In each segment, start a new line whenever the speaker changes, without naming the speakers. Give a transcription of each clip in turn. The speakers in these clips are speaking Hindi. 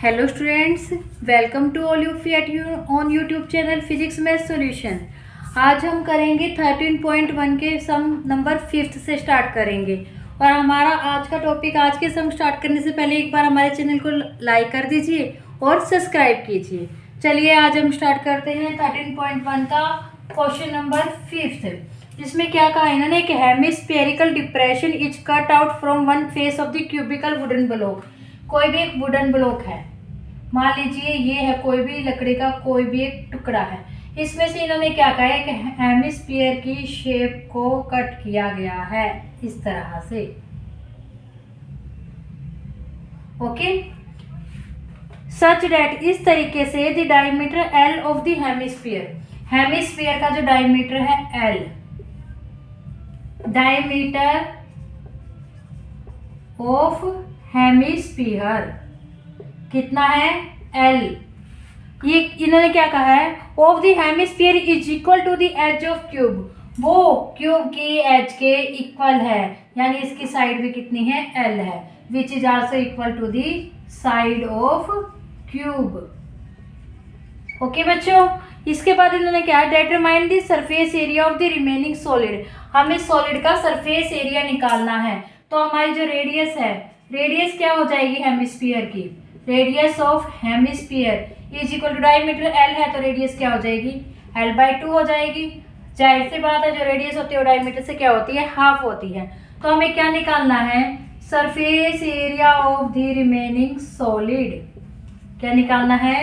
Hello students, welcome to all you at you on YouTube channel physics math solution. आज हम करेंगे 13.1 के सम नंबर 5 से स्टार्ट करेंगे। और हमारा आज का टॉपिक, आज के सम स्टार्ट करने से पहले एक बार हमारे चैनल को लाइक कर दीजिए और सब्सक्राइब कीजिए। चलिए आज हम स्टार्ट करते हैं 13.1 का क्वेश्चन नंबर 5। जिसमें क्या कहा है इन्होंने, एक hemispherical depression is cut out from one face of the cubical wooden block. कोई भी एक वुडन ब्लॉक है, मान लीजिए ये है कोई भी लकड़ी का कोई भी एक टुकड़ा है, इसमें से इन्होंने क्या कहा है कि हेमिस्फीयर की शेप को कट किया गया है इस तरह से। ओके, सच डेट, इस तरीके से the diameter L of the hemisphere का जो डायमीटर है एल, डायमीटर ऑफ हेमिस्फीयर कितना है एल। ये इन्होंने क्या कहा है, of the hemisphere is equal to the edge of cube, वो क्यूब की एज के इक्वल है, यानी इसकी साइड भी कितनी है एल है, which is also equal to the side of cube. Okay बच्चों, इसके बाद इन्होंने क्या determine the surface area of the remaining solid, हमें सॉलिड का सरफेस एरिया निकालना है। तो हमारी जो रेडियस है, रेडियस क्या हो जाएगी हेमिस्फीयर की, radius of hemisphere is equal to diameter L है, तो रेडियस क्या हो जाएगी l/2 हो जाएगी। जाहिर सी बात है, जो रेडियस होती है वो डायमीटर से क्या होती है, हाफ होती है। तो हमें क्या निकालना है, surface area of the remaining solid. क्या निकालना है,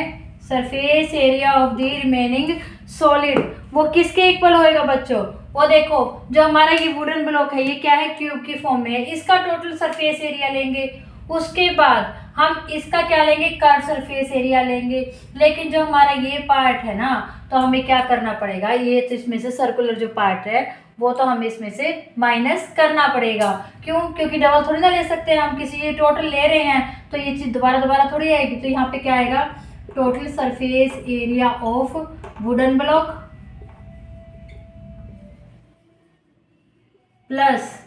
surface area of the remaining solid. वो किसके इक्वल होएगा बच्चों, वो देखो जो हमारा ये वुडन ब्लॉक है, ये क्या है क्यूब की फॉर्म में है, इसका टोटल सरफेस एरिया लेंगे, उसके बाद हम इसका क्या लेंगे, कर्व सरफेस एरिया लेंगे। लेकिन जो हमारा ये पार्ट है ना, तो हमें क्या करना पड़ेगा, ये तो इसमें से सर्कुलर जो पार्ट है वो तो हमें इसमें से माइनस करना पड़ेगा। क्यों, क्योंकि डबल थोड़ी ना ले सकते हैं हम, किसी ये टोटल ले रहे हैं तो ये चीज़ दोबारा थोड़ी आएगी। तो यहाँ पे क्या आएगा, total surface area of wooden block plus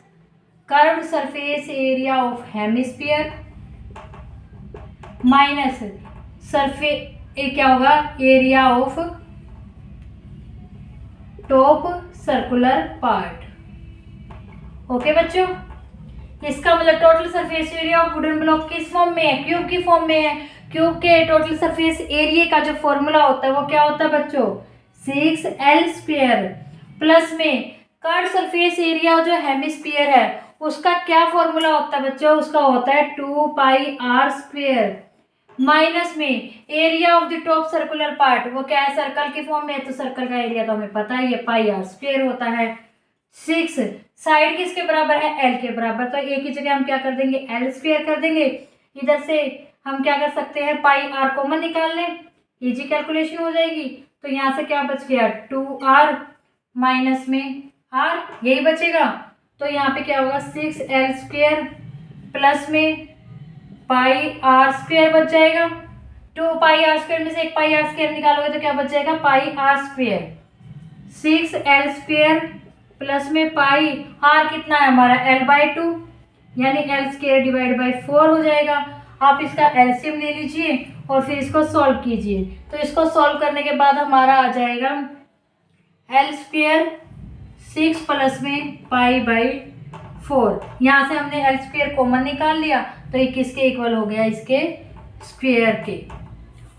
curved surface area of hemisphere minus क्या होगा, area of top circular part. Okay बच्चों, इसका मतलब total surface area of wooden block किस फॉर्म में है, क्यूब की फॉर्म में है। क्यूब के टोटल सरफेस एरिया का जो फॉर्मूला होता है वो क्या होता है बच्चों, 6l² प्लस में कर्व्ड सरफेस एरिया जो हेमिस्फीयर है उसका क्या फॉर्मूला होता है बच्चों, उसका होता है 2πr² माइनस में area of the top circular part, वो क्या है सर्कल की फॉर्म में है, तो सर्कल का एरिया तो हमें पता है ये πr² होता है। 6 साइड किसके बराबर है, एल के बराबर, तो एक ही जगह हम क्या कर देंगे l² कर देंगे। इधर से हम क्या कर सकते हैं, πr कॉमन निकाल लें, इजी कैलकुलेशन हो जाएगी। तो यहाँ से क्या बच गया, 2r माइनस में r, यही बचेगा। तो यहाँ पे क्या होगा, 6l² प्लस में πr² बच जाएगा। 2πr² में से एक πr² निकालोगे तो क्या बच जाएगा, πr²। 6l² प्लस में r कितना है हमारा l/2, यानी l² डिवाइड बाई 4 हो जाएगा। आप इसका एलसीएम ले लीजिए और फिर इसको सॉल्व कीजिए। तो इसको सॉल्व करने के बाद हमारा आ जाएगा l² 6 प्लस में π/4। यहाँ से हमने l² कॉमन निकाल लिया तो ये किसके इक्वल हो गया, इसके स्क्वायर के।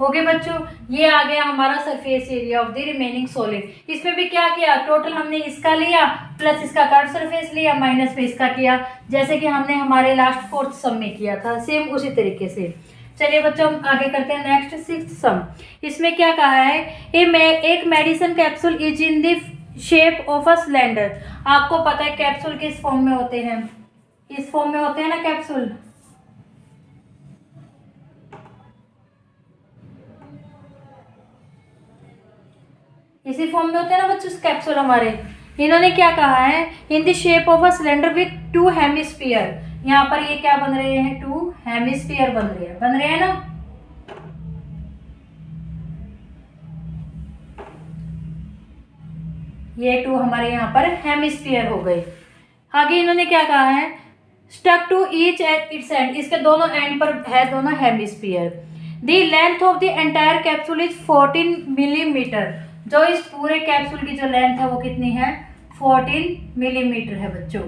ओके बच्चों, ये आ गया हमारा surface area of the remaining solid. इसमें भी क्या किया, टोटल हमने इसका लिया प्लस इसका कर्व सरफेस लिया माइनस में इसका किया, जैसे कि हमने हमारे लास्ट 4th सम में किया था, सेम उसी तरीके से। चलिए बच्चों हम आगे करते हैं नेक्स्ट 6th सम। इसमें क्या कहा है, एक medicine capsule is in the shape of a cylinder. आपको पता है कैप्सूल किस फॉर्म में होते हैं, इस फॉर्म में होते हैं ना कैप्सूल। इसी फॉर्म में होते हैं ना बच्चों कैप्सूल हमारे। इन्होंने क्या कहा है, in the shape of a cylinder with 2 hemisphere. यहाँ पर ये क्या बन रहे हैं, 2 हेमिस्फीयर बन रहे हैं ना। ये 2 हमारे यहाँ पर हेमिस्फीयर हो गए। आगे इन्होंने क्या कहा है, stuck to each at its end, इसके दोनों एंड पर है दोनों hemisphere. The length of the entire capsule is 14 millimetre. जो इस पूरे कैप्सूल की जो लेंथ है वो कितनी है? 14 मिलीमीटर है बच्चों।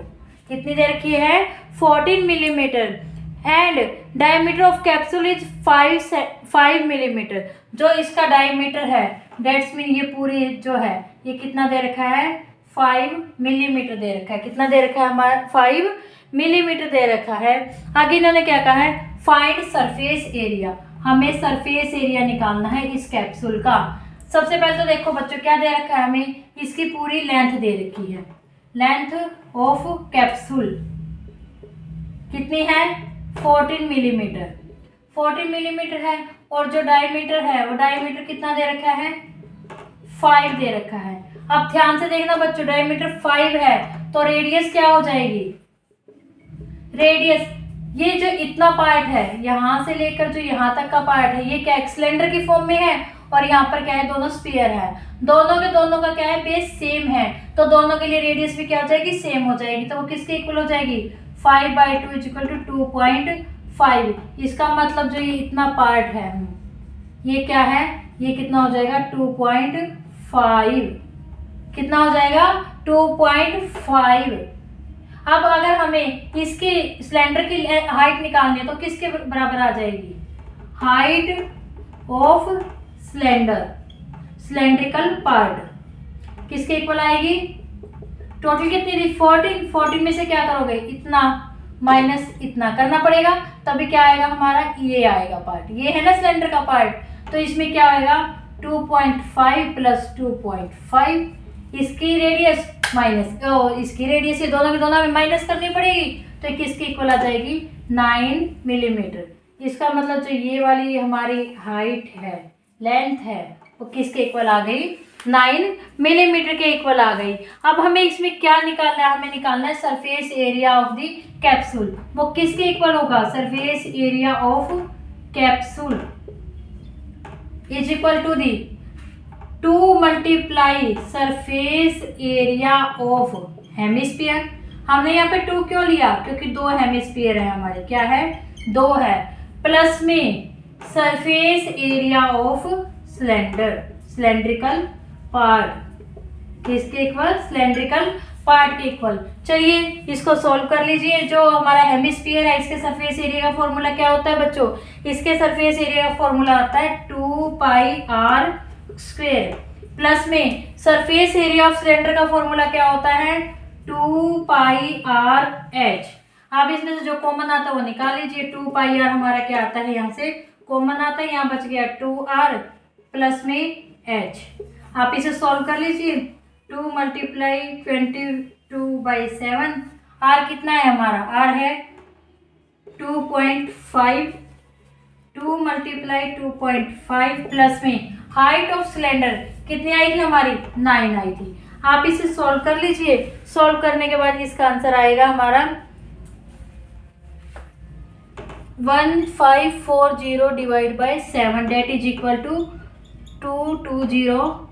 कितनी दे रखी है? 14 millimetre. And diameter of capsule is 5 millimetre. जो इसका डायमीटर है, डेट्स मीन ये पूरी जो है ये कितना दे रखा है? 5 मिलीमीटर दे रखा है। कितना दे रखा है हमारा? 5 मिलीमीटर दे रखा है। आगे इन्होंने क्या कहा है? Find surface area. हमें सरफेस एरिया निकालना है इस कैप्सूल का। सबसे पहले तो देखो बच्चों क्या दे रखा है हमें? इसकी पूरी लेंथ दे रखी है। लेंथ ऑफ कैप्सूल कितनी है? 14 मिलीमीटर। 14 मिलीमीटर है। और जो डायमीटर है वो डायमीटर कितना दे रखा है? 5 दे रखा है। अब ध्यान से देखना बच्चों, डायमीटर 5 है तो रेडियस क्या हो जाएगी? रेडियस ये जो इतना पार्ट है यहाँ से लेकर जो यहाँ तक का पार्ट है ये क्या सिलेंडर की फॉर्म में है, और यहाँ पर क्या है? दोनों स्फीयर है। दोनों के दोनों का क्या है? बेस सेम है, तो दोनों के लिए रेडियस भी क्या हो जाएगी? सेम हो जाएगी। तो वो किसके इक्वल हो जाएगी? 5/2 इज इक्वल टू 2.5। इसका मतलब जो ये इतना पार्ट है ये क्या है? ये कितना हो जाएगा? 2.5। कितना हो जाएगा? 2.5। अब अगर हमें इसके सिलेंडर की हाइट निकालनी है तो किसके बराबर आ जाएगी? Height of cylinder, cylindrical part किसके इक्वल आएगी? टोटल कितनी थी? 14 में से क्या करोगे? इतना माइनस इतना करना पड़ेगा, तभी क्या आएगा हमारा? ये आएगा पार्ट। ये है ना सिलेंडर का पार्ट, तो इसमें क्या आएगा? 2.5 प्लस 2.5। इसकी रेडियस माइनस इसकी रेडियस, ये दोनों के दोनों में माइनस करनी पड़ेगी, तो किसकी इक्वल आ जाएगी? 9 मिलीमीटर। इसका मतलब जो ये वाली हमारी हाइट है, लेंथ है, वो किसके इक्वल आ गई? 9 मिलीमीटर के इक्वल आ गई। अब हमें इसमें क्या निकालना है? हमें निकालना है surface area of the capsule. वो किसके इक्वल होगा? Surface area of capsule is equal to the 2 multiply surface area of hemisphere. हमने यहाँ पे 2 क्यों लिया? क्योंकि 2 हेमिस्फीयर है हमारे। क्या है? 2 है। प्लस में surface area of cylinder, cylindrical part किसके इक्वल? सिलेंड्रिकल पार्ट के इक्वल। चलिए इसको सॉल्व कर लीजिए। जो हमारा हेमिस्फीयर है इसके सरफेस एरिया का फॉर्मूला क्या होता है बच्चों? इसके सरफेस एरिया का फॉर्मूला आता है 2πr स्क्वेयर। प्लस में सरफेस एरिया ऑफ सिलेंडर का फॉर्मूला क्या होता है? 2πrh। अब इसमें से जो कॉमन आता है वो निकाल लीजिए। 2πr हमारा क्या आता है? यहाँ से कॉमन आता है, यहाँ बच गया 2r प्लस में h। आप इसे सॉल्व कर लीजिए। 2 मल्टीप्लाई 22/7। r कितना है हमारा? r है 2.5। 2 मल्टीप्लाई 2.5 प्लस में हाइट ऑफ सिलेंडर कितनी आई थी हमारी? 9 आई थी। आप इसे सॉल्व कर लीजिए। सॉल्व करने के बाद इसका आंसर आएगा हमारा 1540 divide by 7 that is equal to 220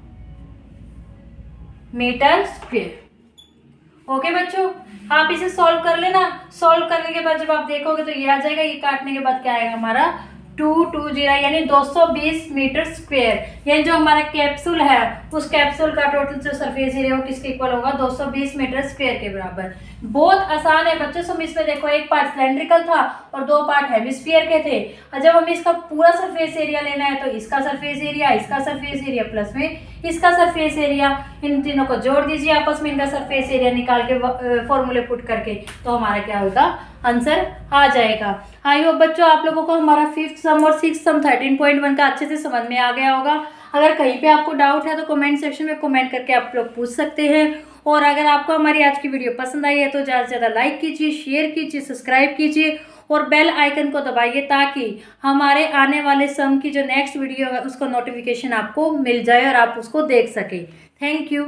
metre square. Okay बच्चों, आप इसे सॉल्व कर लेना। सॉल्व करने के बाद जब आप देखोगे तो ये आ जाएगा। ये काटने के बाद क्या आएगा हमारा? 220 यानी 220 मीटर स्क्वेयर। यानी जो हमारा कैप्सूल है उस कैप्सूल का टोटल जो सरफेस एरिया वो किसके इक्वल होगा? 220 मीटर स्क्वेयर के बराबर। बहुत आसान है बच्चों। हम इसमें देखो एक पार्ट सिलेंड्रिकल था और 2 पार्ट हेमिस्फीयर के थे। और जब हमें इसका पूरा सरफेस एरिया लेना है तो इसका सरफेस एरिया, इसका सरफेस एरिया प्लस में इसका सरफेस एरिया, इन तीनों को जोड़ दीजिए आपस में, इनका सरफेस एरिया निकाल के फॉर्मूले पुट करके, तो हमारा क्या होगा? आंसर आ जाएगा। आई होप बच्चों आप लोगों को हमारा 5th सम और 6th सम 13.1 का अच्छे से समझ में आ गया होगा। अगर कहीं पे आपको डाउट है तो कमेंट सेक्शन में कमेंट करके आप लोग पूछ सकते हैं। और अगर आपको हमारी आज की वीडियो पसंद आई है तो ज़्यादा से ज़्यादा लाइक कीजिए, शेयर कीजिए, सब्सक्राइब कीजिए और बेल आइकन को दबाइए ताकि हमारे आने वाले सम की जो नेक्स्ट वीडियो है उसका नोटिफिकेशन आपको मिल जाए और आप उसको देख सकें। Thank you.